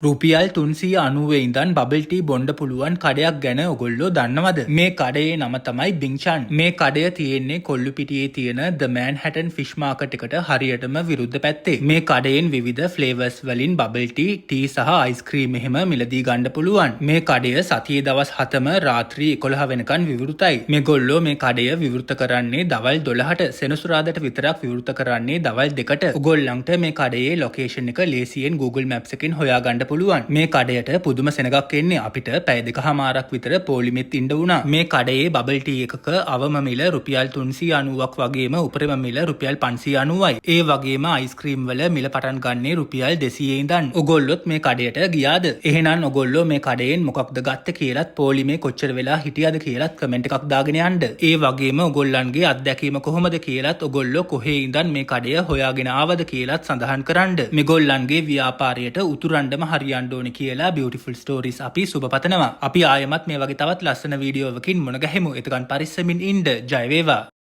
රුපියල් 390 ඉඳන් bubble T බොන්න පුළුවන් කඩයක් ගැන ඔයගොල්ලෝ දන්නවද? මේ කඩේ නම තමයි බින්චන්. මේ කඩය තියෙන්නේ කොල්ලුපිටියේ තියෙන The Manhattan Fish Market එකට හරියටම විරුද්ධ පැත්තේ. මේ කඩයෙන් විවිධ ෆ්ලේවර්ස් වලින් බබල් ටී සහ අයිස්ක්‍රීම් එහෙම මිලදී ගන්න පුළුවන්. මේ කඩය සතියේ දවස් 7ම රාත්‍රී 11 වෙනකන් විවෘතයි. මේගොල්ලෝ මේ කඩය විවෘත කරන්නේ දවල් 12ට. සෙනසුරාදාට විතරක් විවෘත කරන්නේ දවල් 2ට. ඔයගොල්ලන්ට මේ කඩේ ලොකේෂන් එක ලේසියෙන් Google Maps එකෙන් හොයාගන්න පුළුවන්. මේ කඩයට පුදුම සෙනගක් එන්නේ අපිට පැය දෙකමාරක් විතර පොලිමෙත් ඉන්න වුණා. මේ කඩේ බබල් ටී එකක අවම මිල රුපියල් 390ක් වගේම උපරිම මිල රුපියල් 590යි. ඒ වගේම අයිස්ක්‍රීම් වල මිල පටන් ගන්නේ රුපියල් 200 ඉඳන්. ඔයගොල්ලොත් මේ කඩයට ගියාද? එහෙනම් ඔයගොල්ලෝ මේ කඩයෙන් මොකක්ද ගත්තේ කියලාත් පොලිමේ කොච්චර වෙලා හිටියද කියලාත් කමෙන්ට් එකක් දාගෙන යන්න. ඒ වගේම ඔයගොල්ලන්ගේ අත්දැකීම කොහොමද කියලාත් ඔයගොල්ලෝ කොහේ ඉඳන් මේ කඩය හොයාගෙන ආවද කියලාත් සඳහන් කරන්න. මේගොල්ලන්ගේ ව්‍යාපාරයට උතුරන්නම හරියන්න ඕනේ කියලා බියුටිෆුල් ස්ටෝරීස් අපි සුබ පතනවා. අපි ආයෙමත් මේ වගේ තවත් ලස්සන වීඩියෝවකින් මුණ ගැහෙමු. එතකන් පරිස්සමින් ඉන්න. ජය වේවා.